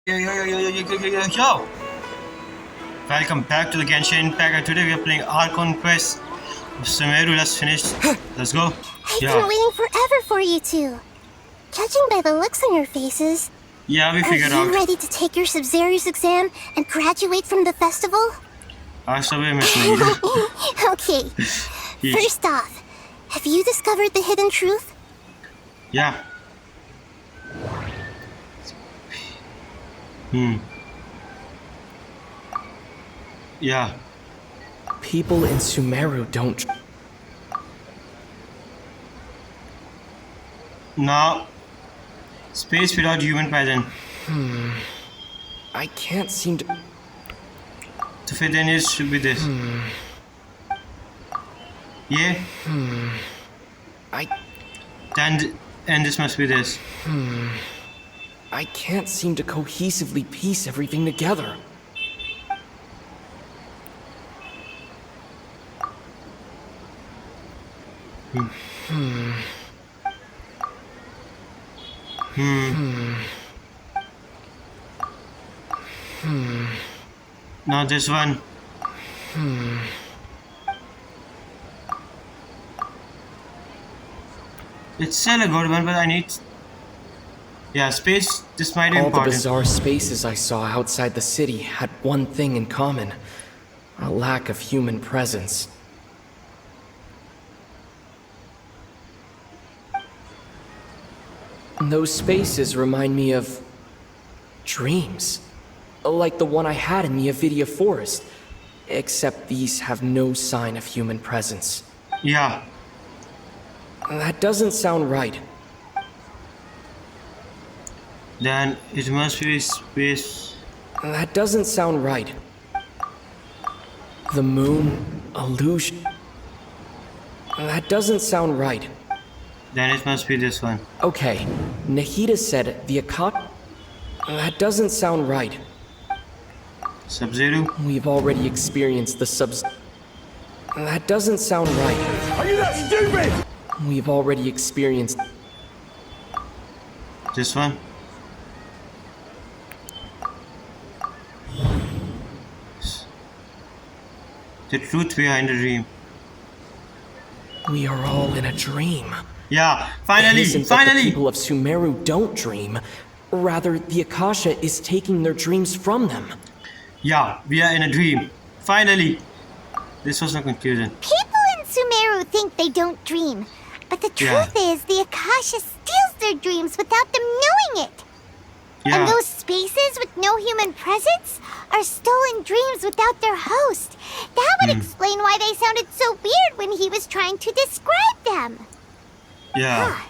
Yo! Welcome back to the Genshin Packer. Today we are playing Archon Quest. Sumeru, let's finish. Let's go. I've been waiting forever for you two. Judging by the looks on your faces, Yeah, we figured out. Are you ready to take your Sub-Zero's exam and graduate from the festival? Okay. First off, have you discovered the hidden truth? Yeah. Yeah. People in Sumeru don't. Now, space without human presence. I can't seem to. To fit in it should be this. Yeah. And this must be this. I can't seem to cohesively piece everything together. Now this one. It's still a good one, but I need. Yeah, space. This might be All the important. bizarre spaces I saw outside the city had one thing in common: a lack of human presence. Those spaces remind me of dreams, like the one I had in the Avidia Forest, except these have no sign of human presence. Yeah. That doesn't sound right. Then it must be space. That doesn't sound right. The moon, illusion. That doesn't sound right. Then it must be this one. Okay, Nahida said the Akak. That doesn't sound right. Sub-Zero. We've already experienced the subs. That doesn't sound right. Are you that stupid? We've already experienced. This one. The truth behind the dream. We are all in a dream. Yeah, finally, It isn't that the finally. people of Sumeru don't dream. Rather, the Akasha is taking their dreams from them. Yeah, we are in a dream. Finally. This was no confusion. People in Sumeru think they don't dream, but the truth is the Akasha steals their dreams without them knowing it. Yeah. And those spaces with no human presence are stolen dreams without their host. That would explain why they sounded so weird when he was trying to describe them. Yeah.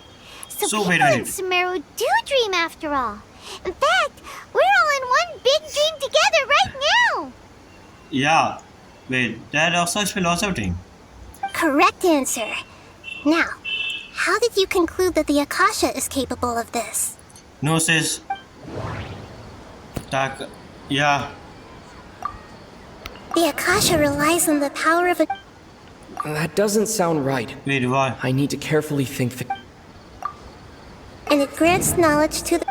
So So people wait a in minute. Sumeru do dream after all. In fact, we're all in one big dream together right now. Yeah. Wait, that also is philosophy. Correct answer. Now, how did you conclude that the Akasha is capable of this? Gnosis. Yeah. The Akasha relies on the power of a... That doesn't sound right. Wait, what? I need to carefully think the. and it grants knowledge to the...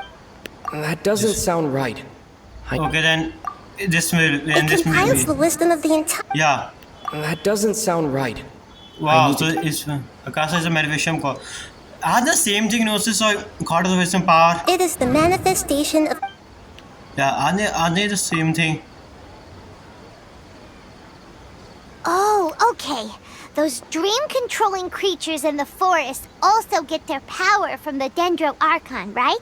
That doesn't sound right. Okay, then this will It and this compiles the will be. wisdom of the entire... Yeah. That doesn't sound right. Wow. need So it's Akasha is a manifestation called. Are the same thing Gnosis or God of Wisdom power? It is the manifestation of... Yeah. Are they the same thing? Oh, okay. Those dream-controlling creatures in the forest also get their power from the Dendro Archon, right?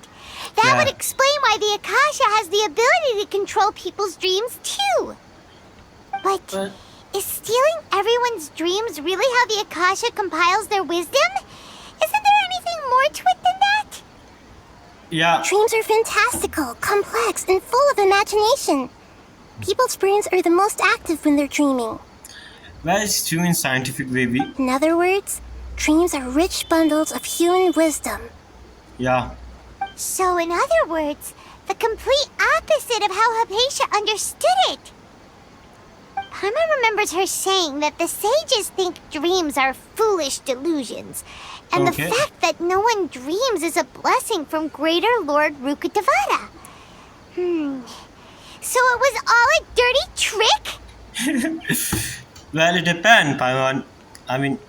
That Yeah. would explain why the Akasha has the ability to control people's dreams, too. But is stealing everyone's dreams really how the Akasha compiles their wisdom? Isn't there anything more to it than that? Yeah. Dreams are fantastical, complex, and full of imagination. People's brains are the most active when they're dreaming. Well, it's true in scientific way. In other words, dreams are rich bundles of human wisdom. Yeah. So, in other words, the complete opposite of how Hypatia understood it. Paimon remembers her saying that the sages think dreams are foolish delusions, and Okay. the fact that no one dreams is a blessing from Greater Lord Rukkhadevata. So it was all a dirty trick? Well, it depends, Paimon. I mean,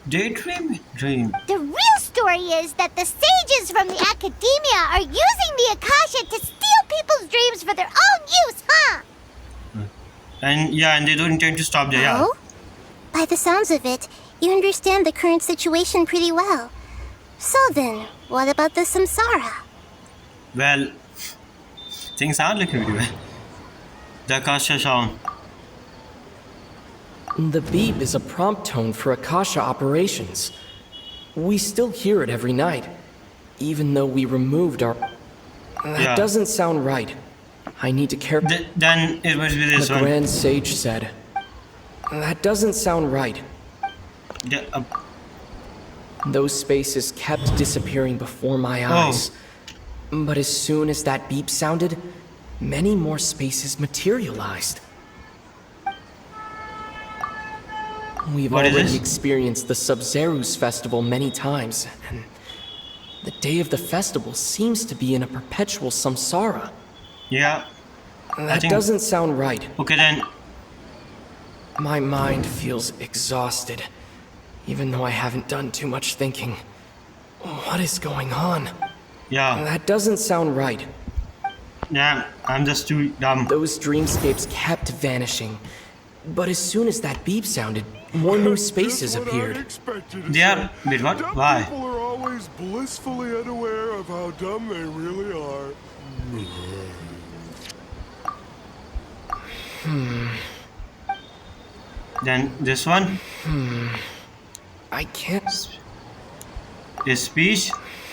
daydream? Dream. The real story is that the sages from the academia are using the Akasha to steal people's dreams for their own use, huh? And yeah, and they don't intend to stop there, yeah. Oh? By the sounds of it, you understand the current situation pretty well. So then, what about the samsara? Well, things aren't looking really well. The Akasha sound. The beep is a prompt tone for Akasha operations. We still hear it every night, even though we removed our... That doesn't sound right. I need to care... Then it must be this The one. Grand Sage said. That doesn't sound right. Those spaces kept disappearing before my eyes. But as soon as that beep sounded, many more spaces materialized. We've already experienced the Sub-Zerus festival many times, and the day of the festival seems to be in a perpetual samsara. Yeah. That doesn't sound right. Okay then. My mind feels exhausted, even though I haven't done too much thinking. What is going on? Yeah. That doesn't sound right. Yeah, I'm just too dumb. Those dreamscapes kept vanishing, but as soon as that beep sounded, more new spaces appeared. Yeah, wait, what? Why? People are always blissfully unaware of how dumb they really are. Then this one? I can't... This speech?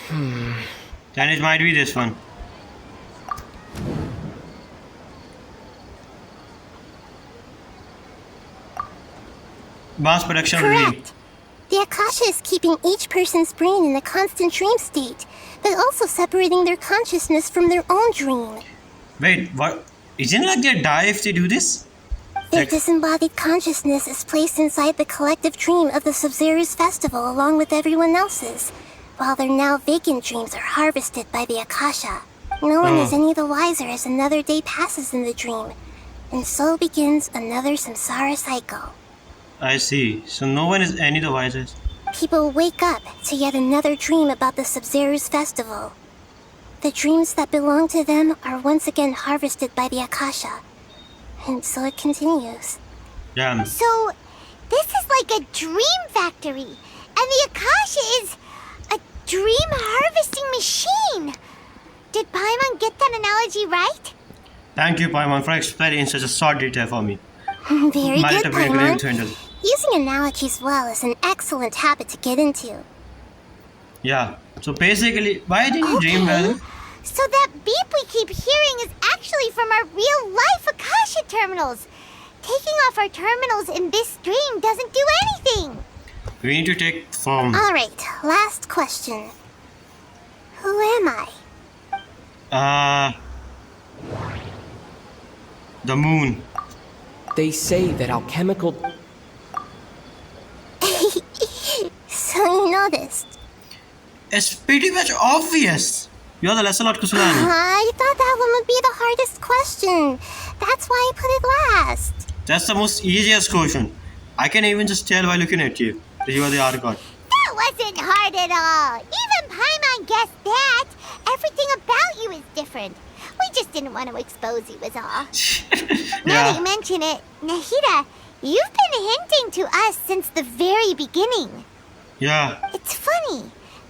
Then it might be this one. Mass production review. Correct. The Akasha is keeping each person's brain in a constant dream state, but also separating their consciousness from their own dream. Wait, what? Isn't it like they die if they do this? Their Like- disembodied consciousness is placed inside the collective dream of the Sub-Zerus festival along with everyone else's, while their now vacant dreams are harvested by the Akasha. No one is any the wiser as another day passes in the dream, and so begins another samsara cycle. I see. So no one is any the wisest. People wake up to yet another dream about the Sub-Zerus festival. The dreams that belong to them are once again harvested by the Akasha. And so it continues. Yeah. So, this is like a dream factory. And the Akasha is a dream harvesting machine. Did Paimon get that analogy right? Thank you, Paimon, for explaining in such a short detail for me. Very My good, little bit Paimon. to handle. Using analogies well is an excellent habit to get into. Yeah. So basically, why didn't you dream well? So that beep we keep hearing is actually from our real-life Akasha terminals. Taking off our terminals in this dream doesn't do anything. We need to take form. All right, last question. Who am I? The moon. They say that alchemical... So you noticed. It's pretty much obvious. You're the lesser lot ko suna nahi. I thought that one would be the hardest question. That's why I put it last. That's the most easiest question. I can even just tell by looking at you that you are the Archon. That wasn't hard at all. Even Paimon guessed that. Everything about you is different. We just didn't want to expose you is all. Now that you mention it, Nahida, you've been hinting to us since the very beginning. Yeah. It's funny.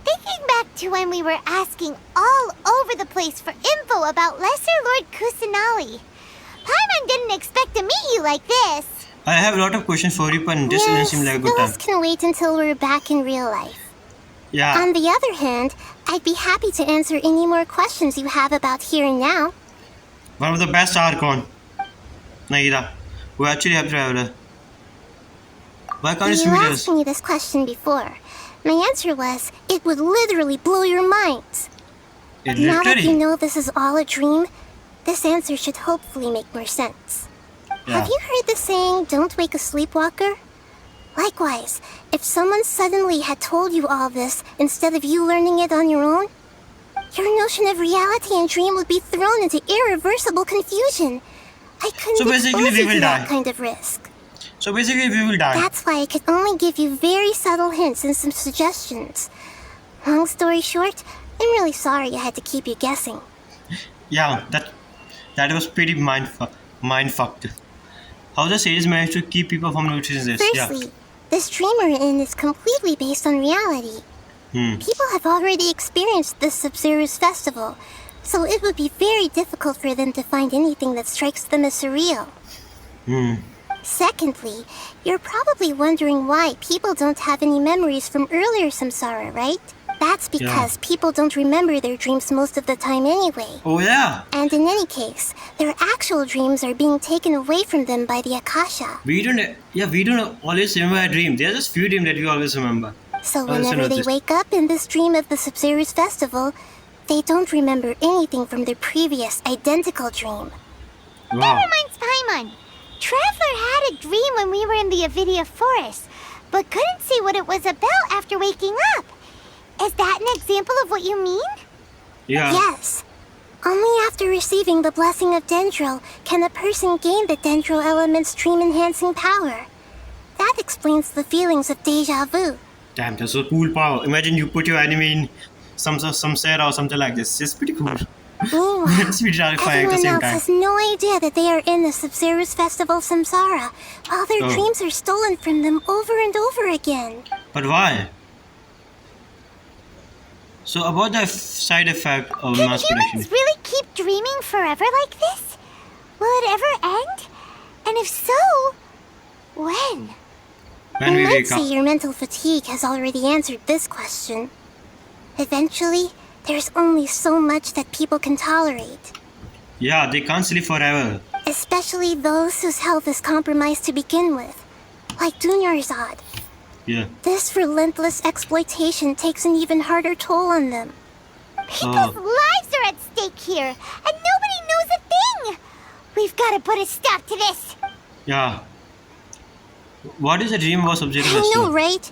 Thinking back to when we were asking all over the place for info about Lesser Lord Kusanali. Paimon didn't expect to meet you like this. I have a lot of questions for you, but this doesn't seem like a good time. Those can wait until we're back in real life. Yeah. On the other hand, I'd be happy to answer any more questions you have about here and now. One of the best Archon. Naida. Who actually have traveler. Why can't you You speak us? asked me this question before. My answer was, it would literally blow your minds. Now that you know this is all a dream, this answer should hopefully make more sense. Yeah. Have you heard the saying, don't wake a sleepwalker? Likewise, if someone suddenly had told you all this instead of you learning it on your own, Your notion of reality and dream would be thrown into irreversible confusion. I couldn't So basically expose we you will to that die. kind of risk. So basically we will die. That's why I could only give you very subtle hints and some suggestions. Long story short, I'm really sorry I had to keep you guessing. Yeah, that was pretty mind fucked. How the series managed to keep people from noticing this? Firstly, this dream we're in is completely based on reality. People have already experienced this Sub-Zero's festival, so it would be very difficult for them to find anything that strikes them as surreal. Secondly, you're probably wondering why people don't have any memories from earlier samsara, right? That's because people don't remember their dreams most of the time anyway. Oh yeah. And in any case, their actual dreams are being taken away from them by the Akasha. We don't always remember a dream. There's just few dreams that we always remember. So I also whenever they noticed. wake up in this dream of the Sub-Zero's festival, they don't remember anything from their previous identical dream. Wow. That reminds Paimon. Traveler had a dream when we were in the Avidia forest, but couldn't see what it was about after waking up. Is that an example of what you mean? Yeah. Yes. Only after receiving the blessing of Dendril can a person gain the Dendril element's dream-enhancing power. That explains the feelings of deja vu. Damn, that's so cool power. Imagine you put your enemy in some set or something like this. It's pretty cool. Meanwhile, It's pretty terrifying at the everyone same else time. has no idea that they are in the Sub-Zero's festival Samsara, while their Oh. dreams are stolen from them over and over again. But why? So about the side effect of Can mass production. humans really keep dreaming forever like this? Will it ever end? And if so, when? When we I might wake say up. your mental fatigue has already answered this question. Eventually, there's only so much that people can tolerate. Yeah, they can't sleep forever. Especially those whose health is compromised to begin with, like Dunyarzad. Yeah. This relentless exploitation takes an even harder toll on them. People's lives are at stake here, and nobody knows a thing! We've got to put a stop to this! Yeah. What is the dream about Sub-Zero I know, Festival? right?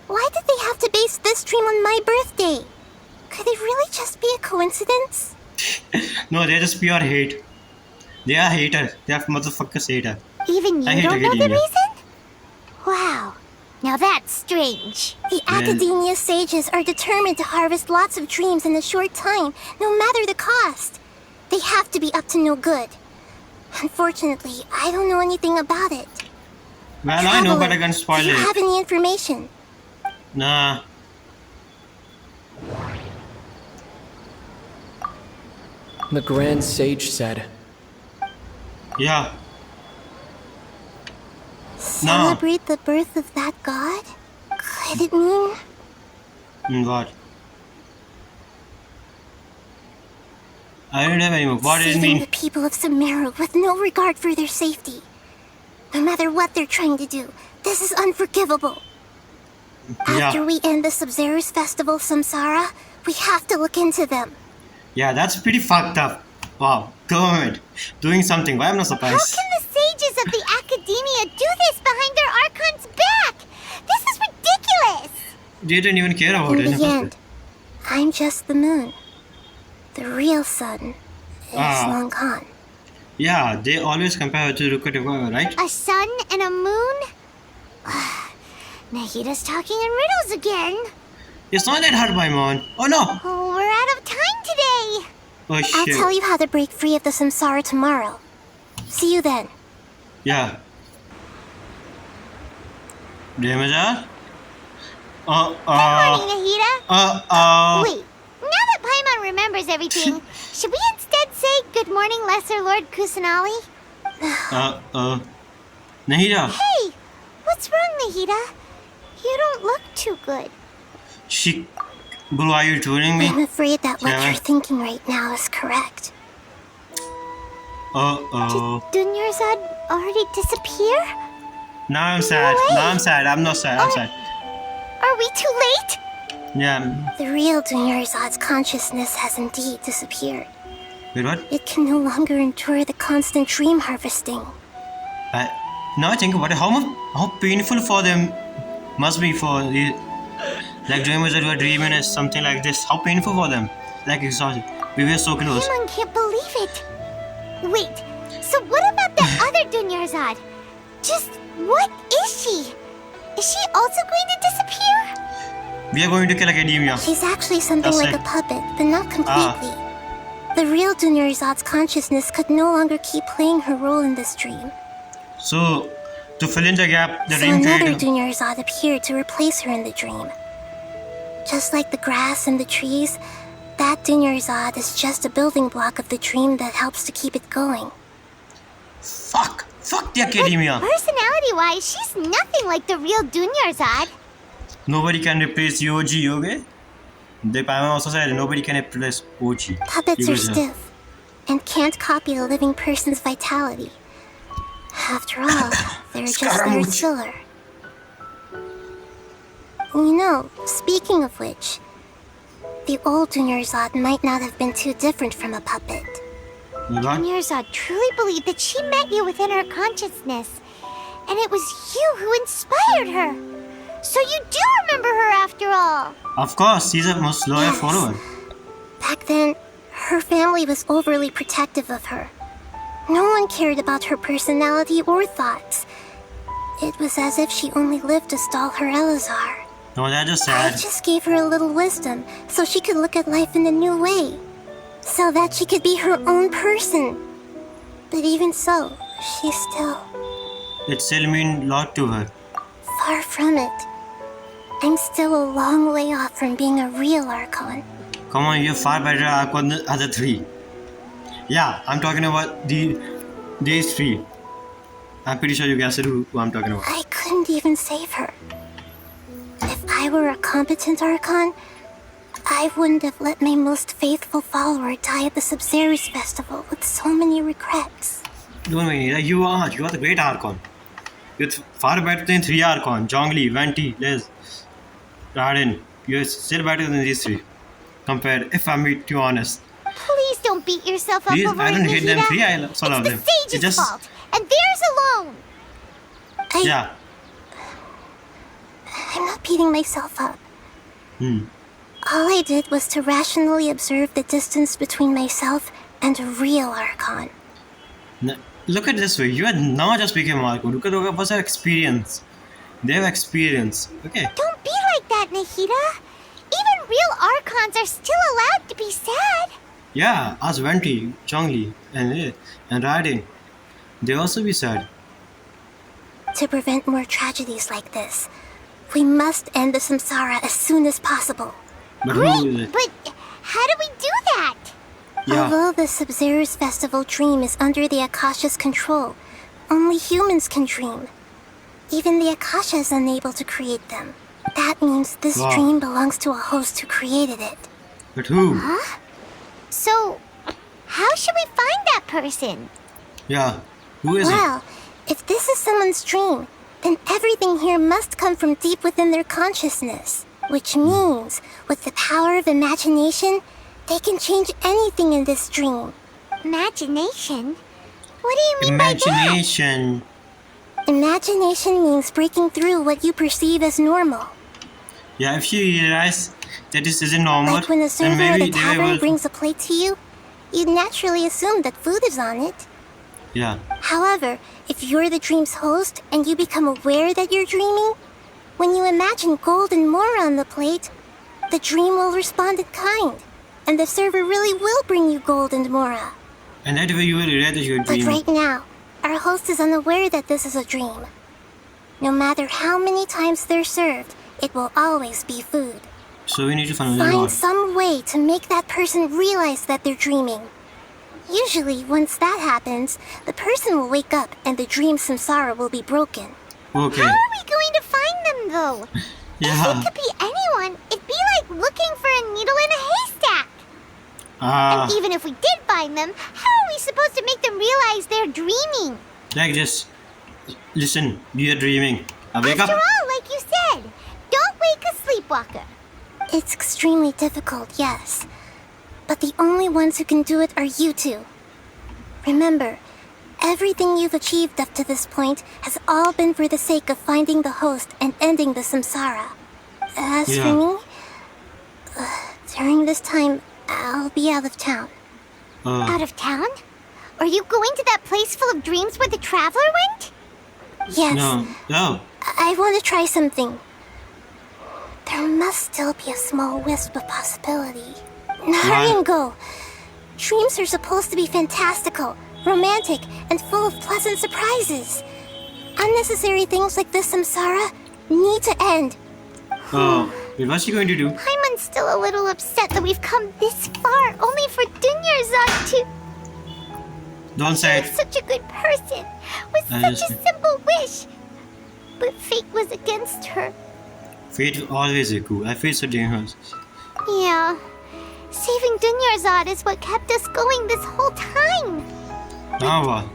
Why did they have to base this dream on my birthday? Could it really just be a coincidence? No, they're just pure hate. They are haters. They are motherfuckers hater. Even I you hate don't know the academia. reason? Wow. Now that's strange. The Academia sages are determined to harvest lots of dreams in a short time, no matter the cost. They have to be up to no good. Unfortunately, I don't know anything about it. Well, I know, but I Traveler, can't spoil do you it. have any information? Nah. The Grand Sage said, Yeah. Celebrate the birth of that god? Could it mean... What? I don't have any more. What does it saving mean? the people of Sumeru with no regard for their safety? No matter what they're trying to do, this is unforgivable. After Yeah. we end the Sub-Zero's festival Samsara, we have to look into them. Yeah, that's pretty fucked up. Wow. Government. Doing something. Why I'm not How surprised? can the sages of the Academia do this behind their Archon's back? This is ridiculous! They don't even care about In it. in the the first end, I'm just the moon. The real sun is Ah. long gone. place. Yeah, they always compare it to Rukutagawa, right? A sun and a moon? Nahida's talking in riddles again. It's not that hard, my man. Oh no! Oh, we're out of time today. Oh I'll shit. tell you how to break free of the samsara tomorrow. See you then. Yeah. Damager? Good morning, Nahida. Wait. Wait, now that Paimon remembers everything, should we instead say good morning, Lesser Lord Kusanali? Nahida. Hey, what's wrong, Nahida? You don't look too good. Bro, are you joining me? I'm afraid that what Yeah. you're thinking right now is correct. Did Dunyarzad already disappear? Now I'm sad. No way. Now I'm sad. I'm not sad. I'm sad. Are we too late? Yeah. The real Dunyarzad's consciousness has indeed disappeared. Wait, what? It can no longer endure the constant dream harvesting. Now I think about it. How painful for them must be for the like dreamers that were dreaming as something like this. How painful for them. like exhausted. We were so close. Paimon can't believe it. Wait, so what about the other Dunyarzad? Just what is she? Is she also going to disappear? We are going to kill Academia. She's actually something That's like it. a puppet, but not completely. The real Dunyarzad's consciousness could no longer keep playing her role in this dream. So, to fill in the gap, the So dream another creator. Dunyarzad appeared to replace her in the dream. Just like the grass and the trees, that Dunyarzad is just a building block of the dream that helps to keep it going. Fuck the Academia. Personality-wise, she's nothing like the real Dunyarzad. Nobody can replace the OG, okay? The Paimon also said nobody can replace OG. Puppets It are was, stiff and can't copy a living person's vitality. After all, they're just their Scaramouche. filler. You know, speaking of which, the old Dunyarzad might not have been too different from a puppet. What? Dunyarzad truly believed that she met you within her consciousness, and it was you who inspired her. So you do remember her after all. Of course, he's a most loyal Yes. follower. Back then, her family was overly protective of her. No one cared about her personality or thoughts. It was as if she only lived to stall her Elazar. No, that's just I sad. just gave her a little wisdom so she could look at life in a new way. So that she could be her own person. But even so, she still It still means a lot to her. far from it. I'm still a long way off from being a real Archon. Come on, you're far better Archon than the other three. Yeah, I'm talking about these three. I'm pretty sure you guessed who I'm talking about. I couldn't even save her. If I were a competent Archon, I wouldn't have let my most faithful follower die at the Sub-Zerus festival with so many regrets. Don't worry, you are the great Archon. You're far better than three Archon. Zhongli, Venti, Les, Raiden. You're still better than these three. Compared, if I'm being too honest. Please don't beat yourself up Please, over I it, don't hate them Nahida. three, I love It's them. the It sage's just- fault, and theirs alone. Yeah. I'm not beating myself up. Hmm. All I did was to rationally observe the distance between myself and a real Archon. Look at it this way. You are not just became Archon. Look at what's their experience. They have experience. Okay. Don't be like that, Nahida. Even real Archons are still allowed to be sad. Yeah, us Venti, Zhongli, and Raiden. They also be sad. To prevent more tragedies like this, we must end the samsara as soon as possible. But who is it? But how do we do that? Yeah. Although the Sub-Zerus Festival dream is under the Akasha's control, only humans can dream. Even the Akasha is unable to create them. That means this Wow. dream belongs to a host who created it. But who? Huh? So, how should we find that person? Yeah. Who is it? Well, if this is someone's dream, then everything here must come from deep within their consciousness. Which means, with the power of imagination, they can change anything in this dream. Imagination? What do you mean by that? Imagination. Imagination means breaking through what you perceive as normal. Yeah, if you realize that this isn't normal, Like when the then server at maybe a they tavern will. brings a plate to you, you'd naturally assume that food is on it. Yeah. However, if you're the dream's host and you become aware that you're dreaming, when you imagine gold and more on the plate, the dream will respond in kind, and the server really will bring you gold and mora. And that way you will realize that you're But dreaming. right now, our host is unaware that this is a dream. No matter how many times they're served, it will always be food. So we need to find another Find one. some way to make that person realize that they're dreaming. Usually, once that happens, the person will wake up and the dream samsara will be broken. Okay. How are we going to find them, though? If Yeah. it could be anyone, it'd be like looking for a needle in a haystack. Ah, And even if we did find them, how are we supposed to make them realize they're dreaming? like this. Listen, you are dreaming. Now wake After up. all, like you said, don't wake a sleepwalker. It's extremely difficult, yes. But the only ones who can do it are you two. Remember, everything you've achieved up to this point has all been for the sake of finding the host and ending the samsara. As for Yeah. me, during this time, I'll be out of town. Uh, Out of town? Are you going to that place full of dreams where the traveler went? Yes. no. I want to try something. There must still be a small wisp of possibility. Now hurry and go. Dreams are supposed to be fantastical, romantic, and full of pleasant surprises. Unnecessary things like this samsara need to end. Oh, what's she going to do? Paimon's still a little upset that we've come this far only for Dunyarzad to... Don't say She's it. such a good person, with I such a just- simple wish. But fate was against her. Fate always is good. I feel so dangerous. Yeah. Saving Dunyarzad is what kept us going this whole time. Now what?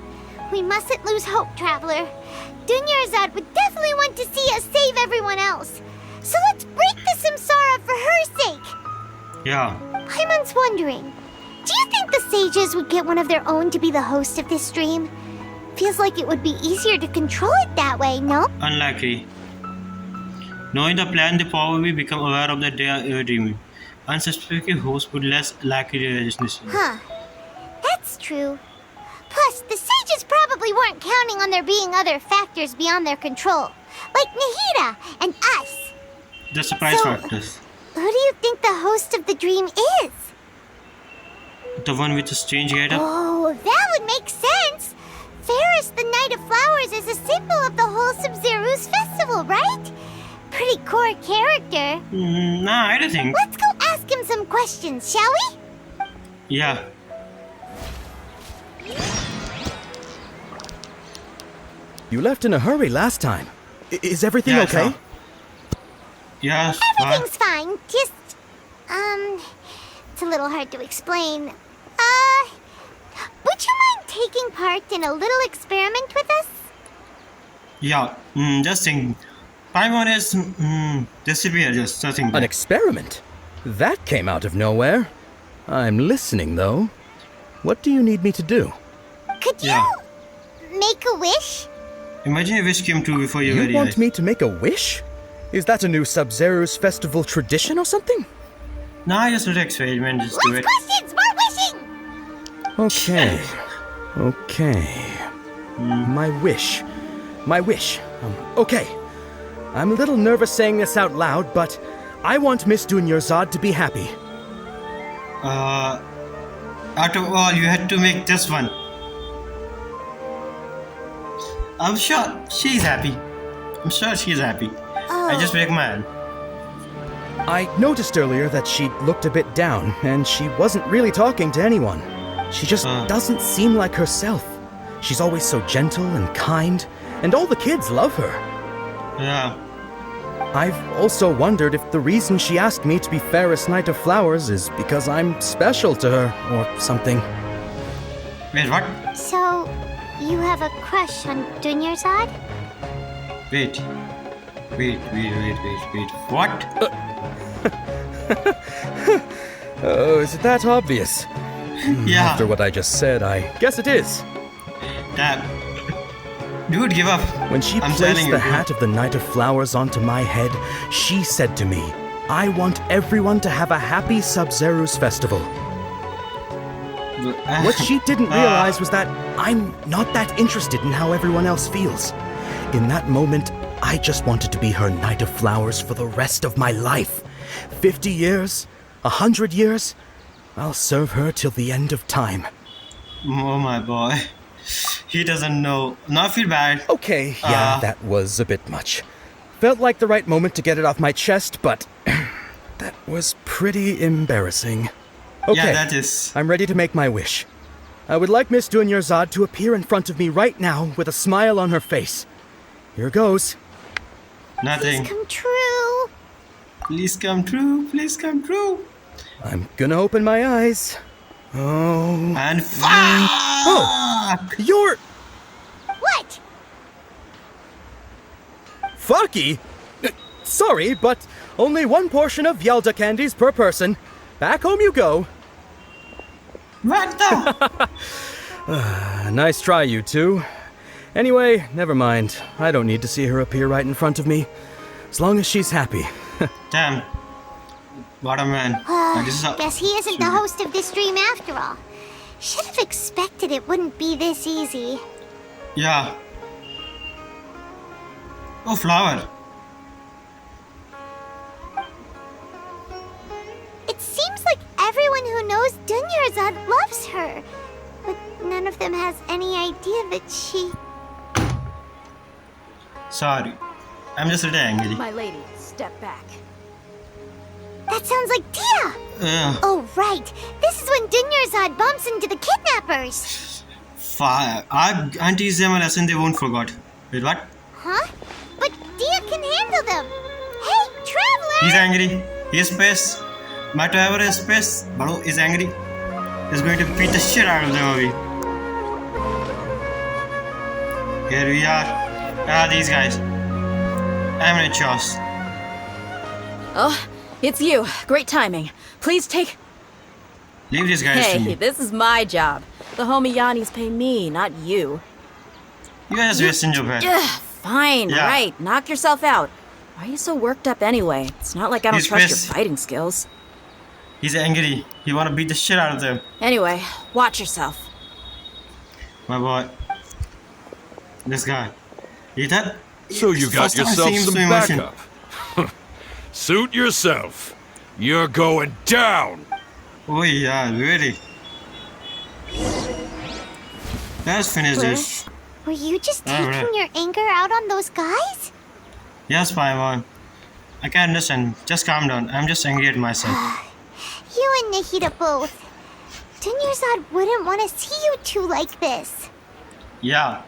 We mustn't lose hope, Traveler. Dunyarzad would definitely want to see us save everyone else. So let's break the samsara for her sake. Yeah. Paimon's wondering, do you think the sages would get one of their own to be the host of this stream? Feels like it would be easier to control it that way, no? Unlikely. Knowing the plan, they probably become aware of that they are dreaming. Unsuspecting hosts would less likely to resist. Huh. That's true. Plus, the sages probably weren't counting on there being other factors beyond their control, like Nahida and us. The surprise So- factors. Who do you think the host of the dream is? The one with the strange getup? Oh, that would make sense. Ferris, the Knight of Flowers, is a symbol of the whole Sumeru's festival, right? Pretty core character. Nah, I don't think. Let's go ask him some questions, shall we? Yeah. You left in a hurry last time. Is everything Yeah, okay? sure. Yes. Everything's fine. Just, it's a little hard to explain. Would you mind taking part in a little experiment with us? Yeah. Just think. Paimon is disappeared. Just nothing. An experiment? That came out of nowhere. I'm listening, though. What do you need me to do? Could you Yeah. make a wish? Imagine a wish came true before your You very want eyes. me to make a wish? Is that a new Sub-Zero's festival tradition or something? Nah, just an experiment. Just do Less it. questions, more wishing! Okay. Okay. My wish. My wish. Okay. I'm a little nervous saying this out loud, but I want Miss Dunyarzad to be happy. Out of all, you had to make this one. I'm sure she's happy. I'm sure she's happy. I just break my hand. I noticed earlier that she looked a bit down, and she wasn't really talking to anyone. She just doesn't seem like herself. She's always so gentle and kind, and all the kids love her. Yeah. I've also wondered if the reason she asked me to be Fairest Knight of Flowers is because I'm special to her, or something. Wait, what? So, you have a crush on Dunyarzad? Wait. What? Oh, is it that obvious? Yeah. After what I just said, I guess it is. Damn. Dude, give up. When she I'm placed telling you, the dude. hat of the Knight of Flowers onto my head, she said to me, I want everyone to have a happy Sub-Zero's festival. What she didn't realize was that I'm not that interested in how everyone else feels. In that moment, I just wanted to be her Knight of Flowers for the rest of my life. 50 years, 100 years, I'll serve her till the end of time. Oh my boy. He doesn't know. Now I feel bad. Okay, yeah, that was a bit much. Felt like the right moment to get it off my chest, but that was pretty embarrassing. Okay, Yeah, that is. I'm ready to make my wish. I would like Miss Dunyarzad to appear in front of me right now with a smile on her face. Here goes. Nothing. Please come true. Please come true. Please come true. I'm gonna open my eyes. Oh, And fuck! you're What? Fucky? Sorry, but only one portion of Yelda candies per person. Back home you go. What the? Nice try, you two. Anyway, never mind. I don't need to see her appear right in front of me. As long as she's happy. Damn. What a man. this is Guess he isn't the host of this dream after all. Should have expected it wouldn't be this easy. Yeah. Oh, flower. It seems like everyone who knows Dunyarzad loves her. But none of them has any idea that she... Sorry. I'm just a little angry. My lady, step back. That sounds like Tia! Yeah. Oh, right. This is when Dunyarzad bumps into the kidnappers. Fire. I teach them a lesson they won't forget. Wait, what? Huh? But Tia can handle them. Hey, Traveler! He's angry. He's pissed. My traveler is pissed. Bro is angry. He's going to beat the shit out of them, Avi. Here we are. Ah, these guys. I'm in a choice. Oh, it's you. Great timing. Please take... Leave these guys to Hey, me. this is my job. The homie Yannis pay me, not you. You guys are wasting your breath. Ugh, fine, Yeah. right. Knock yourself out. Why are you so worked up anyway? It's not like I don't He's trust pissed. your fighting skills. He's angry. He wanna beat the shit out of them. Anyway, watch yourself. My boy. This guy. Ethan? So you got First time I yourself see him some so emotion. backup. Suit yourself. You're going down. Oh yeah, really. Let's finish Claire? this. Were you just Alright. taking your anger out on those guys? Yes, Paimon. I can understand. Just calm down. I'm just angry at myself. You and Nahida both. Dunyarzad wouldn't want to see you two like this. Yeah.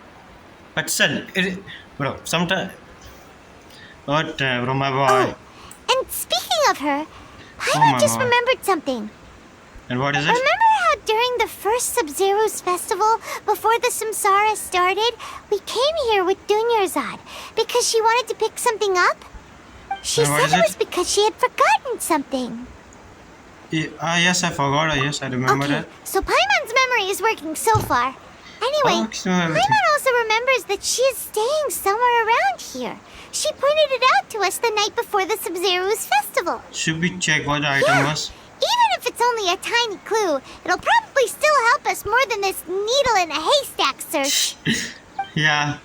But still, bro, sometimes... What, bro, my boy. Oh, and speaking of her, Oh Paimon my just God. remembered something. And what is it? Remember how during the first Sub-Zero's festival, before the Samsara started, we came here with Dunyarzad because she wanted to pick something up? She And what said is it it? was because she had forgotten something. Yes, I forgot. Yes, I remember Okay, that. so Paimon's memory is working so far. Anyway, Oh, it's not everything. Paimon also remembers that she is staying somewhere around here. She pointed it out to us the night before the Sub-Zero's festival. Should we check what the item Yeah. was? Even if it's only a tiny clue, it'll probably still help us more than this needle in a haystack search. Yeah.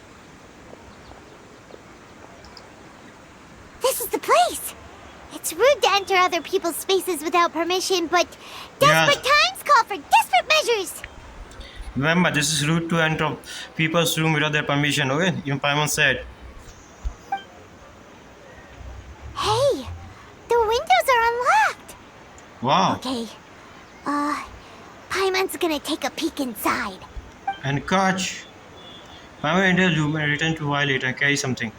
This is the place. It's rude to enter other people's spaces without permission, but desperate times call for desperate measures. Remember, this is rude to enter people's room without their permission, okay? Even Paimon said. Hey, the windows are unlocked. Wow. Okay, Paimon's gonna take a peek inside. And catch. Paimon enters the room and return to a while later and carry something.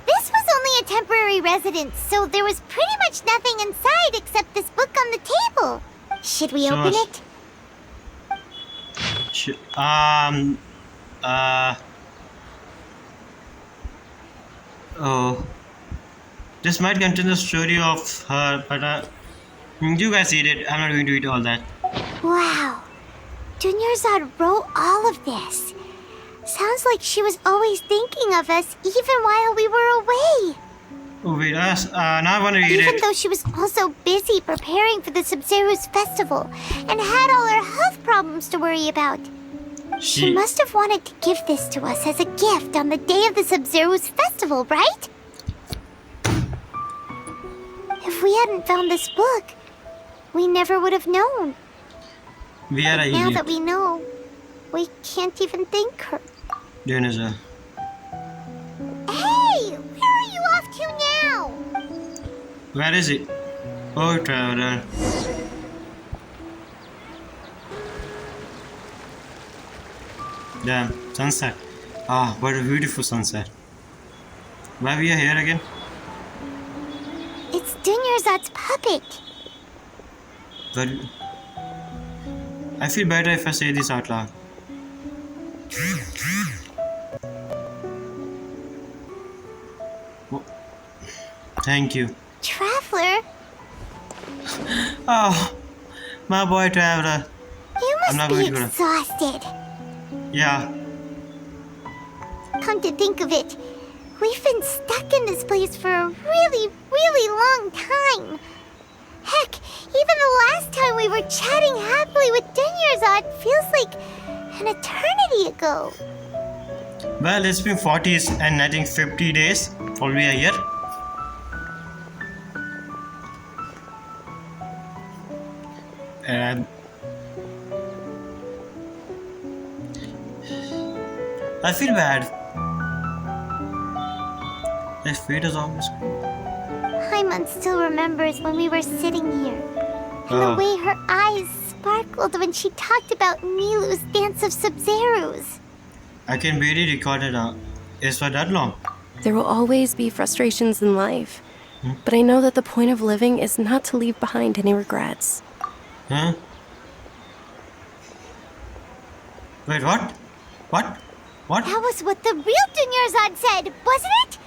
This was only a temporary residence, so there was pretty much nothing inside except this book on the table. Should we So open us- it? Oh. This might contain the story of her, but you guys read it. I'm not going to read all that. Wow. Dunyarzad wrote all of this. Sounds like she was always thinking of us even while we were away. Oh, wait, now I want to read Even it. though she was also busy preparing for the Sub-Zero's festival and had all her health problems to worry about. She must have wanted to give this to us as a gift on the day of the Sub-Zero's festival, right? If we hadn't found this book, we never would have known. We are a Now idiot. that we know, we can't even thank her. Dinosaur. Hey! Where are you off to now? Where is it? Oh, traveler. Damn, sunset. Ah, what a beautiful sunset. Why we are here again? It's Dunyarzad's puppet. But I feel better if I say this out loud. Oh, thank you. Traveler, Oh, my boy traveler. you I'm not must be going to go. exhausted. Yeah. Come to think of it, we've been stuck in this place for a really, really long time. Heck, even the last time we were chatting happily with Denyerzad feels like an eternity ago. Well, it's been 40 and I think 50 days, probably a year. And I feel bad. His fate is on the screen. Paimon still remembers when we were sitting here. And the way her eyes sparkled when she talked about Nilu's dance of Sub-Zerus. I can barely record it now. It's for that long. There will always be frustrations in life, but I know that the point of living is not to leave behind any regrets. Huh? Wait, what? What? What? That was what the real Denyerzad said, wasn't it?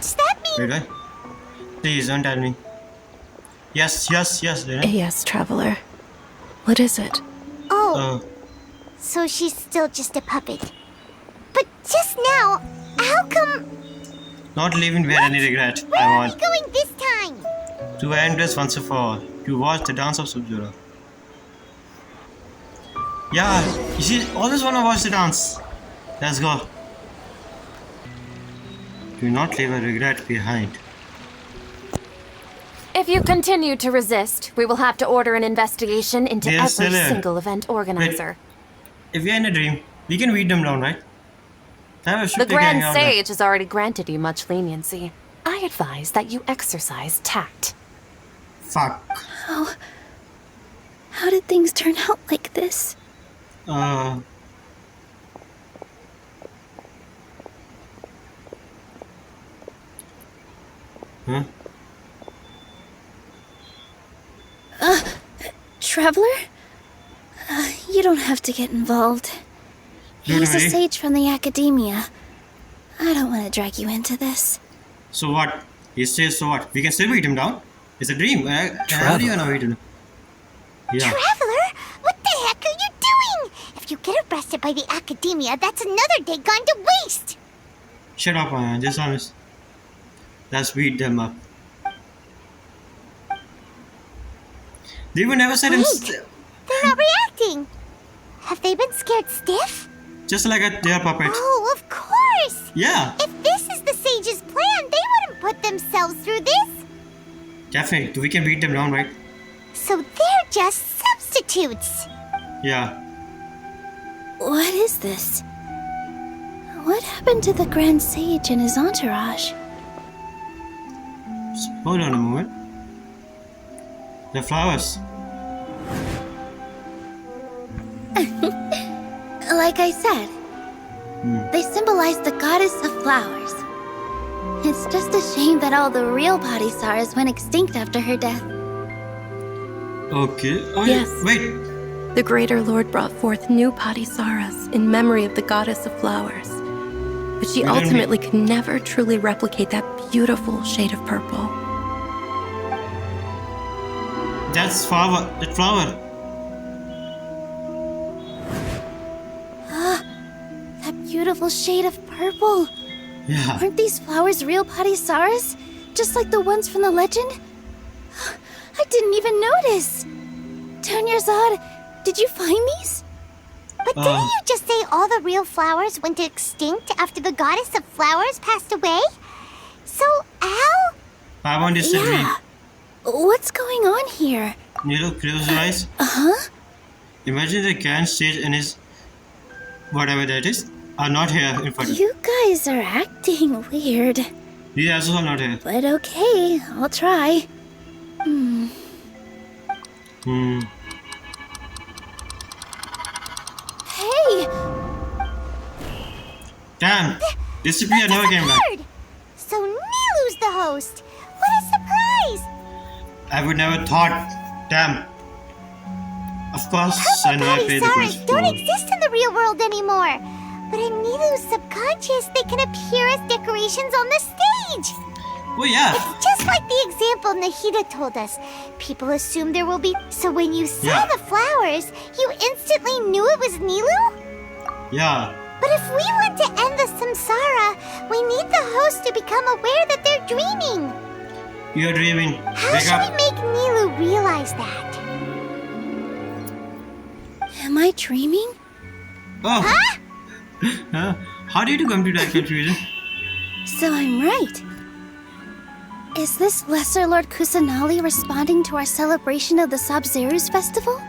Does that mean... Wait, wait. Please don't tell me. Yes, Dana. Yes, traveler. What is it? Oh, so she's still just a puppet. But just now, how come... Not leaving without any regret. Where I are want we going this time? to end this once and for all. To watch the dance of Sub-Zero. Yeah, you see, always wanna watch the dance. Let's go. Do not leave a regret behind. If you continue to resist, we will have to order an investigation into They are every still there. single event organizer. If we are in a dream, we can beat them down, right? The Grand Sage has already granted you much leniency. I advise that you exercise tact. Fuck. How did things turn out like this? Huh? Traveler? You don't have to get involved. He's a Really? sage from the academia. I don't want to drag you into this. So what? He says so what? We can still beat him down? It's a dream. How do you gonna beat him? Yeah. Traveler, what the heck are you doing? If you get arrested by the academia, that's another day gone to waste. Shut up, man. Just honest. Let's beat them up. They were never said They're not reacting. Have they been scared stiff? just like their puppet. Oh, of course. Yeah, If this is the sage's plan, they wouldn't put themselves through this. definitely. We can beat them down, right? So they're just substitutes. Yeah. What is this? What happened to the Grand Sage and his entourage? Hold on a moment. The flowers. Like I said, they symbolize the goddess of flowers. It's just a shame that all the real Padisars went extinct after her death. Okay. Oh, Yes. yeah. Wait. The Greater Lord brought forth new Padisaras in memory of the goddess of flowers. But she We don't ultimately could never truly replicate that beautiful shade of purple. That's flower. That flower. That beautiful shade of purple. Yeah. Aren't these flowers real Padisaras? Just like the ones from the legend? I didn't even notice. Denyerzad, did you find these? But didn't you just say all the real flowers went extinct after the goddess of flowers passed away? So how? I want this to dream. Yeah. What's going on here? Nilo, close your eyes. Uh-huh. Imagine the Grand Sage and his whatever that is are not here in front of you. You guys are acting weird. These also are not here. But okay, I'll try. Hey! Damn. Disappeared, never came back. Bird. So Nilu's the host. What a surprise! I would never thought. Damn. Of course, I know I played the Padisaras quest don't for. exist in the real world anymore. But in Nilu's subconscious, they can appear as decorations on the stage. Oh yeah. It's just like the example Nahida told us. People assume there will be... So when you saw Yeah. the flowers, you instantly knew it was Nilu? Yeah. But if we want to end the samsara, we need the host to become aware that they're dreaming. You're dreaming. How Wake should we up. make Nilu realize that. Am I dreaming? Oh. Huh? How did you come to that conclusion? So I'm right. Is this Lesser Lord Kusanali responding to our celebration of the Sub-Zeru's festival?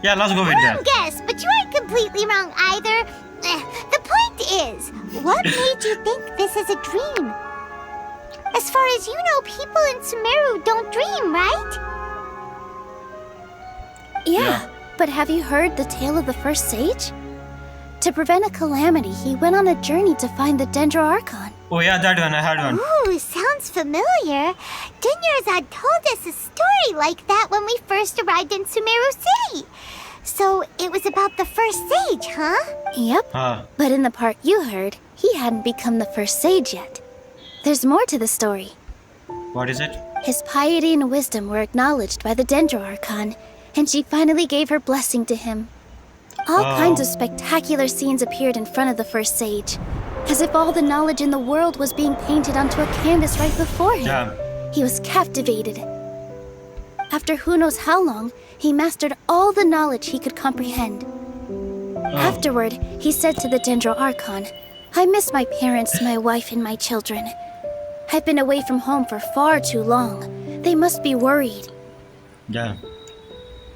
Yeah, let's go with that. Wrong guess, but you aren't completely wrong either. The point is, what made you think this is a dream? As far as you know, people in Sumeru don't dream, right? Yeah, but have you heard the tale of the first sage? To prevent a calamity, he went on a journey to find the Dendro Archon. Oh yeah, that one, I heard one. Ooh, sounds familiar. Dunyarzad told us a story like that when we first arrived in Sumeru City. So it was about the first sage, huh? Yep. But in the part you heard, he hadn't become the first sage yet. There's more to the story. What is it? His piety and wisdom were acknowledged by the Dendro Archon, and she finally gave her blessing to him. All kinds of spectacular scenes appeared in front of the first sage, as if all the knowledge in the world was being painted onto a canvas right before him. Damn. He was captivated. After who knows how long, he mastered all the knowledge he could comprehend. Afterward, he said to the Dendro Archon, I miss my parents, my wife, and my children. I've been away from home for far too long. They must be worried. Yeah.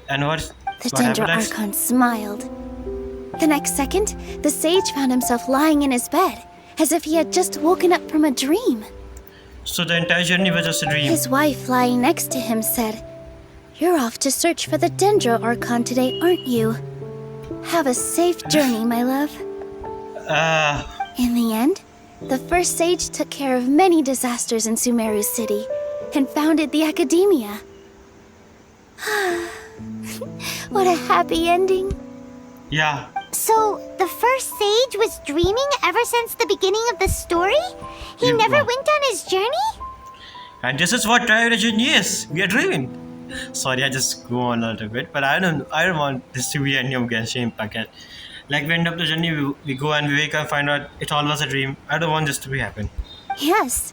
And what Dendro happened next? Archon smiled. The next second, the sage found himself lying in his bed, as if he had just woken up from a dream. So the entire journey was just a dream. His wife, lying next to him, said, You're off to search for the Dendro Archon today, aren't you? Have a safe journey, my love. In the end, the first sage took care of many disasters in Sumeru City and founded the Academia. What a happy ending. Yeah. So, the first sage was dreaming ever since the beginning of the story? He never went on his journey? And this is what travel journey is. We are dreaming. Sorry, I just go on a little bit, but I don't want this to be any of Genshin Impact. Like we end up the journey, we go and we wake up and find out it all was a dream. I don't want this to be happen. Yes,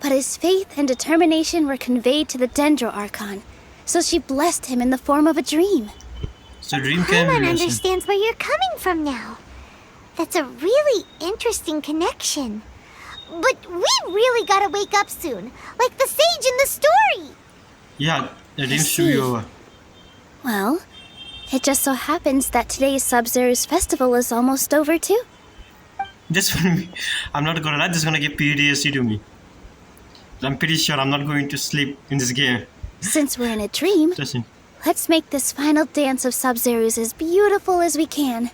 but his faith and determination were conveyed to the Dendro Archon, so she blessed him in the form of a dream. So dream can be Paimon understands where you're coming from now. That's a really interesting connection. But we really gotta wake up soon, like the sage in the story. Yeah, the dream should be over. Well, it just so happens that today's Sub-Zeru's festival is almost over too. This one, I'm not gonna lie, this is gonna give PTSD to me. I'm pretty sure I'm not going to sleep in this game. Since we're in a dream, let's make this final dance of Sub-Zeru's as beautiful as we can.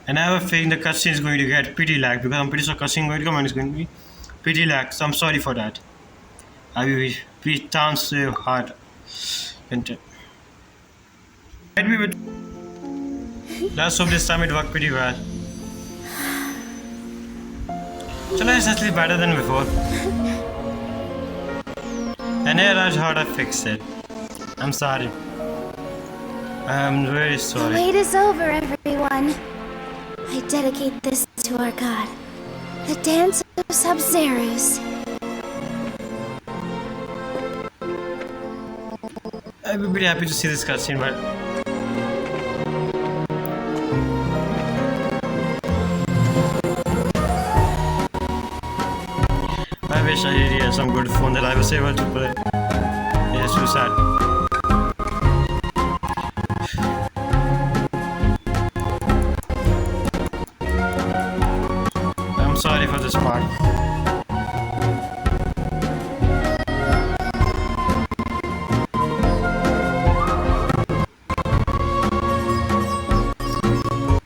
And I have a feeling the cutscene is going to get pretty lag because I'm pretty sure cutscene going to come and it's going to be pretty lag. So I'm sorry for that. I will be down so hard. Let's hope this time it worked pretty well. Chalo, it's actually better than before. And here I heard I fixed it. I'm sorry. I'm very sorry. The wait is over, everyone. I dedicate this to our god, the dance of Sub-Zeru's. I'd be pretty happy to see this cutscene, but I wish I really had some good phone that I was able to play. It's too sad. I'm sorry for this part.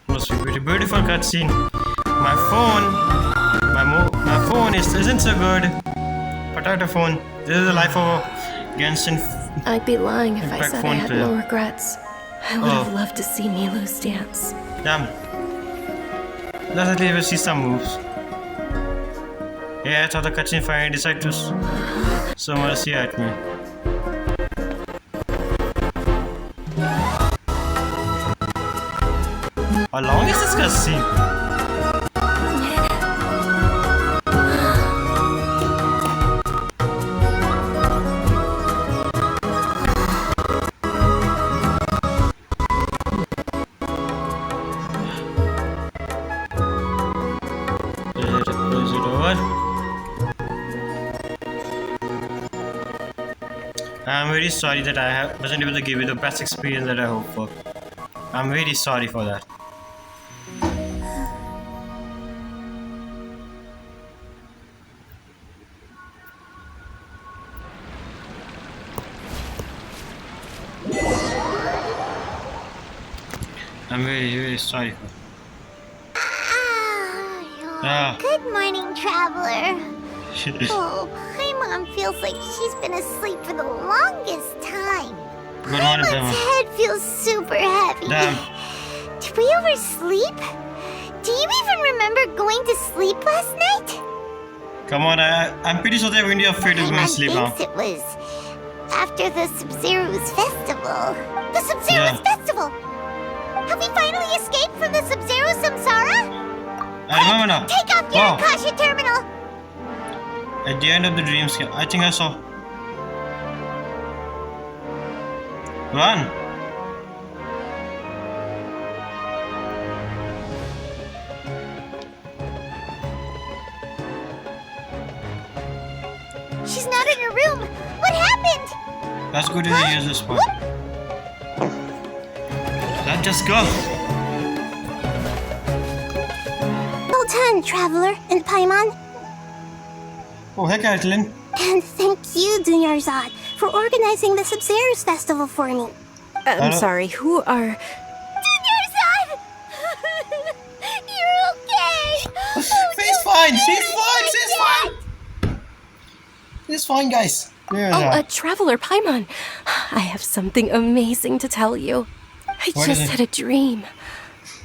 Must be pretty beautiful cutscene. My phone isn't so good. Potato phone. This is the life of a Genshin. I'd be lying if I Impact said I phone had player. no regrets. I would have loved to see Milu's dance. Damn. Let's at least see some moves. Yeah, I thought the cutscene finally decided to show mercy at me. How long is this cutscene? I'm very sorry that I wasn't able to give you the best experience that I hoped for. I'm very sorry for that. I'm very, very sorry for that. Good morning, traveler. Oh, Paimon feels like she's been asleep for the longest time. Good morning, Paimon's head feels super heavy. Damn. Did we oversleep? Do you even remember going to sleep last night? Come on, I'm pretty sure they're going to be afraid of going to sleep now. It was after the Sumeru's festival. The Sumeru's festival! Have we finally escaped from the Sumeru Samsara? I remember now. Take off your Akasha terminal! At the end of the dreams, I think I saw. Run! She's not in her room. What happened? Let's go to the user spot. Let's just go. Well done, Traveler and Paimon. Oh, hey, Caitlin. And thank you, Dunyarzad, for organizing the Sumeru's festival for me. I'm sorry, who are... Dunyarzad! You're okay! She's fine! She's fine! She's fine! She's fine, guys. Oh, Traveler Paimon. I have something amazing to tell you. I just had a dream.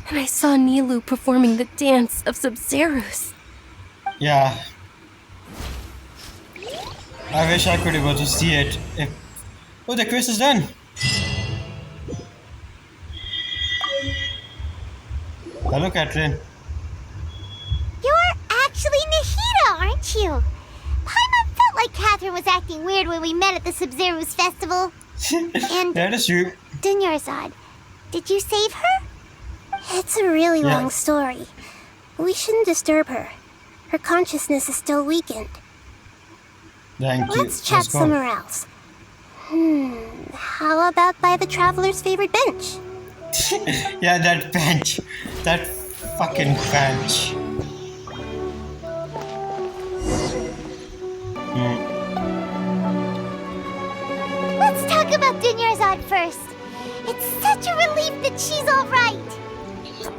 And I saw Nilou performing the dance of Sumerus. Yeah. I wish I could be able to see it. Oh, the quest is done. Hello, Catherine. You're actually Nahida, aren't you? Paimon felt like Catherine was acting weird when we met at the Sumeru's festival. And that is true. Dunyarzad, did you save her? It's a really long story. We shouldn't disturb her. Her consciousness is still weakened. Thank you. Let's chat somewhere else. How about by the Traveler's favorite bench? Yeah, that bench. That fucking bench. Let's talk about Dunyarzad first. It's such a relief that she's alright.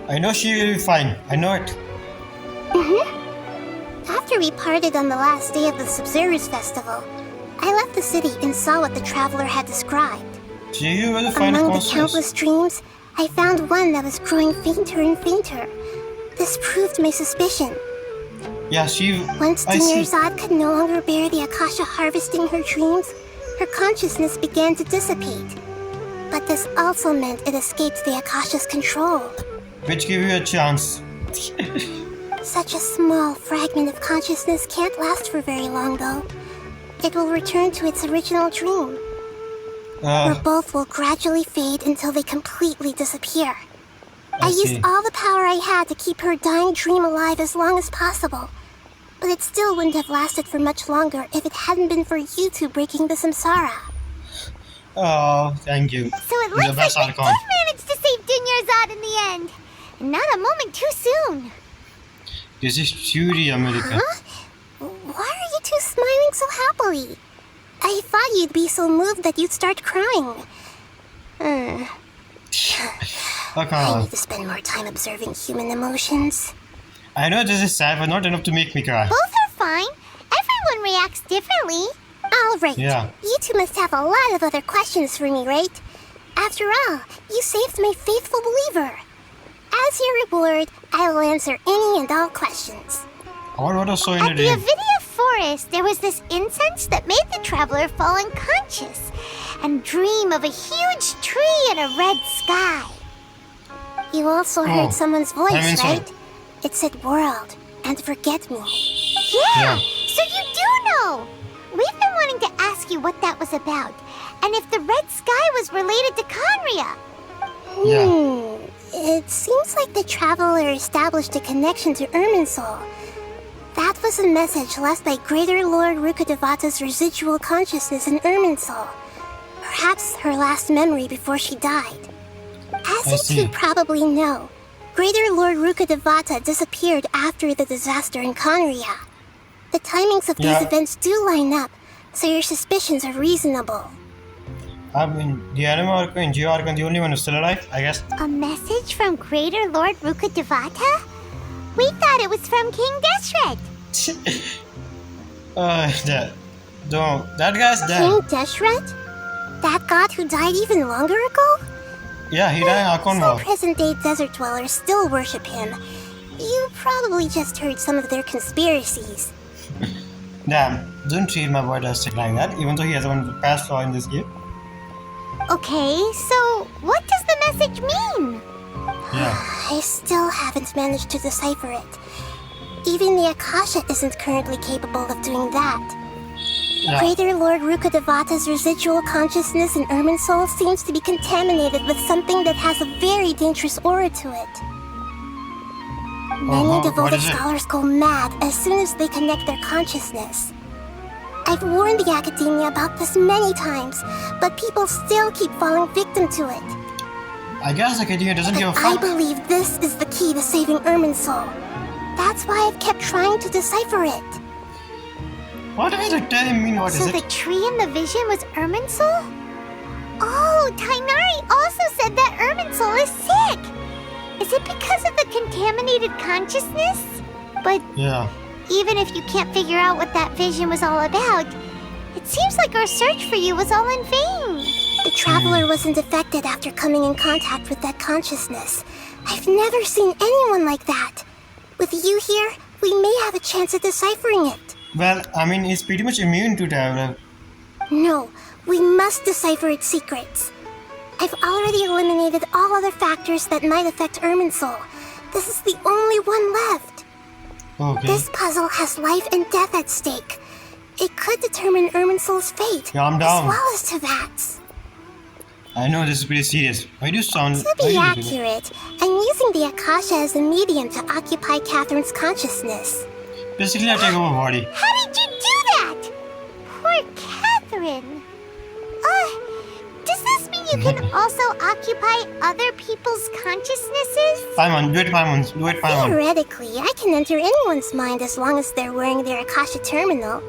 I know she will be fine. I know it. After we parted on the last day of the Sumeru's festival, I left the city and saw what the Traveler had described. So you will find Among the countless dreams, I found one that was growing fainter and fainter. This proved my suspicion. Yeah, she... Once Dunyarzad could no longer bear the Akasha harvesting her dreams, her consciousness began to dissipate. But this also meant it escaped the Akasha's control. Which gave you a chance. Such a small fragment of consciousness can't last for very long, though. It will return to its original dream, where both will gradually fade until they completely disappear. I used all the power I had to keep her dying dream alive as long as possible, but it still wouldn't have lasted for much longer if it hadn't been for you two breaking the samsara. Oh, thank you. So it looks like we did manage to save Dunyarzad in the end. And not a moment too soon. This is truly America. Huh? Why are you two smiling so happily? I thought you'd be so moved that you'd start crying. I need to spend more time observing human emotions. I know this is sad, but not enough to make me cry. Both are fine. Everyone reacts differently. All right. Yeah. You two must have a lot of other questions for me, right? After all, you saved my faithful believer. As your reward, I will answer any and all questions. What was so in At the Avidia forest, there was this incense that made the traveler fall unconscious and dream of a huge tree and a red sky. You also heard someone's voice, right? It said world and forget me. Yeah, so you do know. We've been wanting to ask you what that was about, and if the red sky was related to Conria. It seems like the traveler established a connection to Irminsul. That was a message left by Greater Lord Rukkhadevata's residual consciousness in Irminsul. Perhaps her last memory before she died. As see. you two probably know, Greater Lord Rukkhadevata disappeared after the disaster in Conria. The timings of these events do line up, so your suspicions are reasonable. I mean, the anime Archon and Geo Archon the only one who's still alive, I guess. A message from Greater Lord Rukkhadevata? We thought it was from King Deshret. That guy's dead. King Deshret? That god who died even longer ago? Yeah, he died in Archon Some War. present-day desert dwellers still worship him. You probably just heard some of their conspiracies. Damn, don't treat my boy Dustin like that, even though he has one of the past flaw in this game. Okay, so what does the message mean? Yeah. I still haven't managed to decipher it. Even the Akasha isn't currently capable of doing that. Yeah. Greater Lord Rukkhadevata's residual consciousness in Irminsul seems to be contaminated with something that has a very dangerous aura to it. Many what devoted is it? scholars go mad as soon as they connect their consciousness. I've warned the academia about this many times, but people still keep falling victim to it. I guess Academia doesn't give a I fuck. believe this is the key to saving Irminsul. That's why I've kept trying to decipher it. What is it? Tell me what So is the it? tree in the vision was Irminsul? Oh, Tainari also said that Irminsul is sick. Is it because of the contaminated consciousness? But Yeah. even if you can't figure out what that vision was all about, it seems like our search for you was all in vain. The traveler wasn't affected after coming in contact with that consciousness. I've never seen anyone like that. With you here, we may have a chance at deciphering it. Well, I mean, he's pretty much immune to traveler. No, we must decipher its secrets. I've already eliminated all other factors that might affect Irminsul. This is the only one left. Okay. This puzzle has life and death at stake. It could determine Irminsul's fate, Yeah, I'm down. as well as Tevat's. I know this is pretty serious. Why do you sound... To why be do you do that? accurate, I'm using the Akasha as a medium to occupy Catherine's consciousness. Basically, I take over body. How did you do that? Poor Catherine. Does this mean you can also occupy other people's consciousnesses? Paimon, do it, Paimon. Do it, Paimon. Theoretically, I can enter anyone's mind as long as they're wearing their Akasha terminal.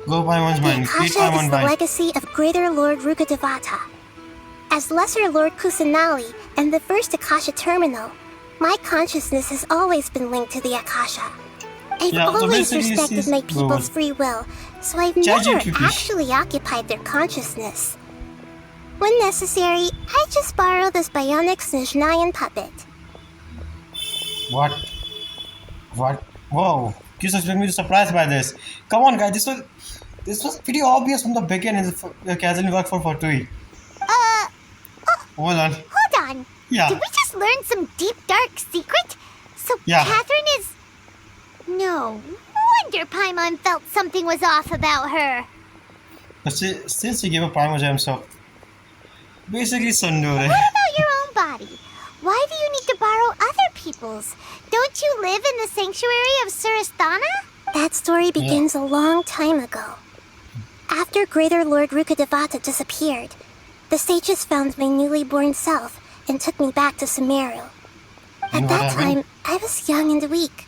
Go Paimon's The mind. Beat Akasha Paimon's is the mind. legacy of Greater Lord Rukkhadevata. As Lesser Lord Kusanali and the first Akasha terminal, my consciousness has always been linked to the Akasha. I've Yeah, so always basically respected she's my good. people's free will, so I've Judge never it, you actually occupied their consciousness. When necessary, I just borrow this bionic Snezhnayan puppet. What? What? Whoa. You expect me to surprised by this. Come on, guys. This was pretty obvious from the beginning. The Kazan worked for Fortui. Hold on. Hold on. Yeah. Did we just learn some deep, dark secret? So Yeah. Catherine is... No wonder Paimon felt something was off about her. But since he gave a Primo Gem, so... Basically, Sundore. What about your own body? Why do you need to borrow other people's? Don't you live in the sanctuary of Surasthana? That story begins a long time ago. After Greater Lord Rukkhadevata disappeared, the sages found my newly born self and took me back to Sumeru. At And what that happened? time, I was young and weak.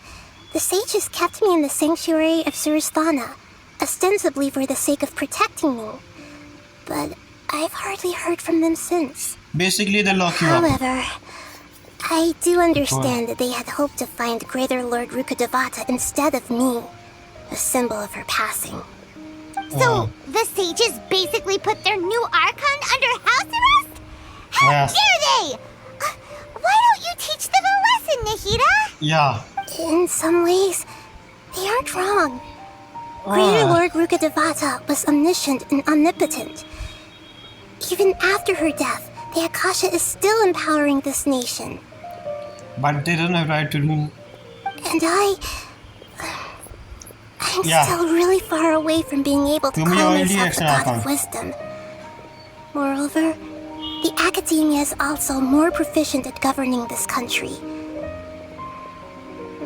The sages kept me in the sanctuary of Surasthana, ostensibly for the sake of protecting me. But I've hardly heard from them since. Basically, they lock you up. However, I do understand that they had hoped to find Greater Lord Rukkhadevata instead of me, a symbol of her passing. So, the sages basically put their new Archon under house arrest? How Yes. dare they? Why don't you teach them a lesson, Nahida? Yeah. In some ways, they aren't wrong. Greater Lord Rukkhadevata was omniscient and omnipotent. Even after her death, the Akasha is still empowering this nation. But they don't have right to do... And I'm Yeah. still really far away from being able to To me, call already myself the extra God of Archon. wisdom. Moreover, the academia is also more proficient at governing this country.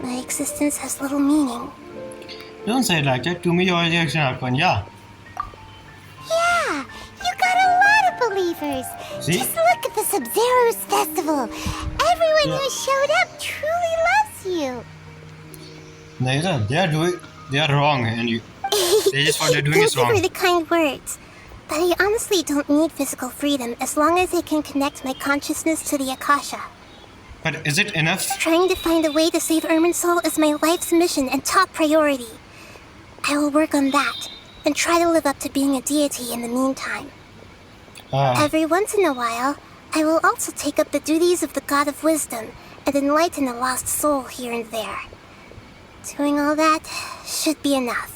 My existence has little meaning. Don't say it like that. To me, you're already Archon. Yeah. Yeah, you got a photographers. See? Just look at the Sub-Zero's festival. Everyone who showed up truly loves you. Neither. They are wrong, and they just what they're doing is Thank wrong. you for the kind words. But I honestly don't need physical freedom as long as I can connect my consciousness to the Akasha. But is it enough? Trying to find a way to save Irminsul is my life's mission and top priority. I will work on that and try to live up to being a deity in the meantime. Every once in a while, I will also take up the duties of the God of Wisdom and enlighten a lost soul here and there. Doing all that should be enough.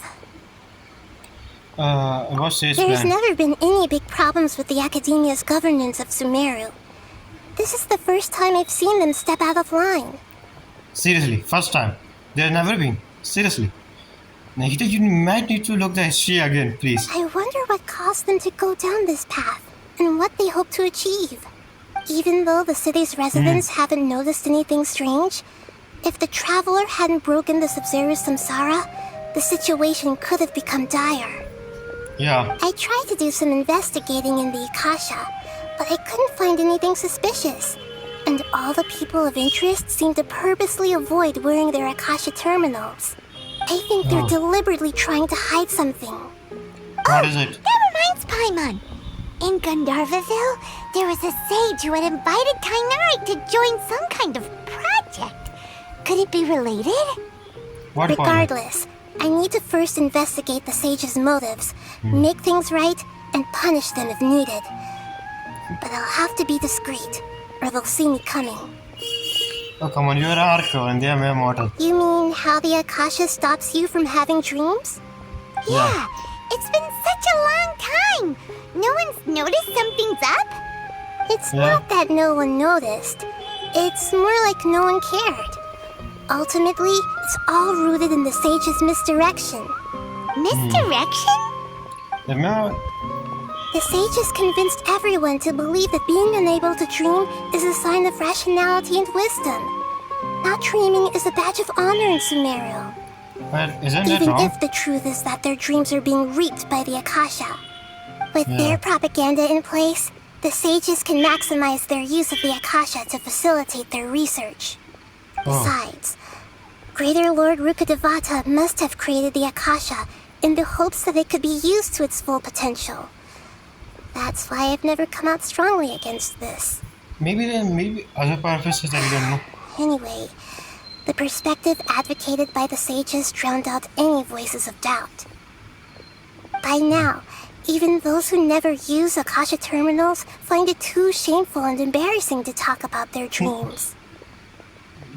What's his There's plan? never been any big problems with the Academia's governance of Sumeru. This is the first time I've seen them step out of line. Seriously, first time. There's never been. Seriously. Nahida, you might need to look the history again, please. I wonder what caused them to go down this path, and what they hope to achieve. Even though the city's residents haven't noticed anything strange, if the traveler hadn't broken the Sub-Zero's samsara, the situation could have become dire. Yeah. I tried to do some investigating in the Akasha, but I couldn't find anything suspicious. And all the people of interest seem to purposely avoid wearing their Akasha terminals. I think they're deliberately trying to hide something. What is it? That reminds Paimon. In Gandharvaville, there was a sage who had invited Kainari to join some kind of project. Could it be related? What Regardless, I need to first investigate the sage's motives, make things right, and punish them if needed. But I'll have to be discreet, or they'll see me coming. Oh, come on, you're an Archon and they're mere mortal. You mean how the Akasha stops you from having dreams? Yeah, it's been such a long time. No one's noticed something's up? It's not that no one noticed. It's more like no one cared. Ultimately, it's all rooted in the sage's misdirection. Misdirection? Remember? The sages convinced everyone to believe that being unable to dream is a sign of rationality and wisdom. Not dreaming is a badge of honor in Sumeru. But isn't that Even wrong? if the truth is that their dreams are being reaped by the Akasha. With their propaganda in place, the sages can maximize their use of the Akasha to facilitate their research. Besides, Greater Lord Rukkhadevata must have created the Akasha in the hopes that it could be used to its full potential. That's why I've never come out strongly against this. Maybe other purposes that we don't know. Anyway, the perspective advocated by the sages drowned out any voices of doubt. By now, even those who never use Akasha terminals find it too shameful and embarrassing to talk about their dreams.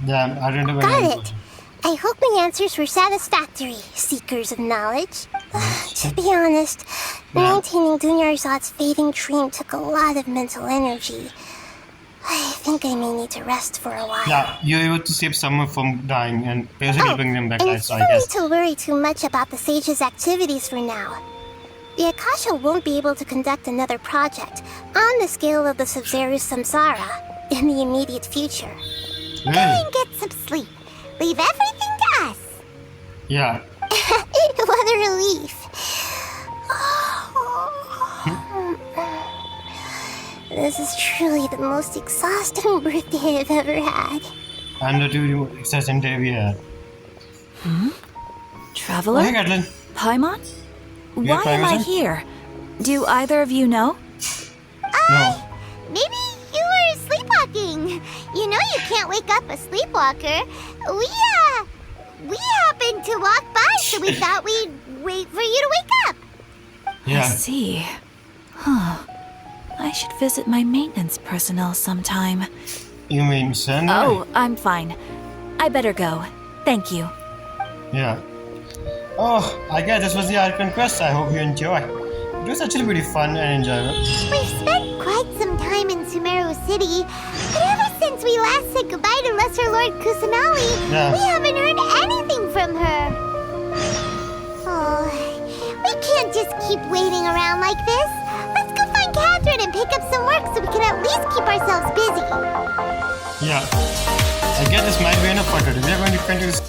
Damn, I don't know. Got it! I hope my answers were satisfactory, seekers of knowledge. To be honest, maintaining Dunyarzad's fading dream took a lot of mental energy. I think I may need to rest for a while. Yeah, you're able to save someone from dying and basically bring them back and life, it's so I no need guess. to worry too much about the sage's activities for now. The Akasha won't be able to conduct another project on the scale of the Sub-Zero's samsara in the immediate future. Go and get some sleep. Leave everything to us. Yeah. What a relief. This is truly the most exhausting birthday I've ever had. And the two exciting day we had. Traveler? Oh, hey, Gatlin. Paimon? Why am I here? Do either of you know? No. Maybe you were sleepwalking. You know you can't wake up a sleepwalker. We happened to walk by, so we thought we'd wait for you to wake up. I see. I should visit my maintenance personnel sometime. You mean Sen? Oh, I'm fine. I better go. Thank you. Yeah. Oh, I guess this was the Archon quest. I hope you enjoy. It was actually pretty fun and enjoyable. We've spent quite some time in Sumeru City, but ever since we last said goodbye to Lesser Lord Kusanali, we haven't heard anything from her. Oh, we can't just keep waiting around like this. Let's go find Catherine and pick up some work so we can at least keep ourselves busy. Yeah. I guess this might be enough for today. We are going to continue this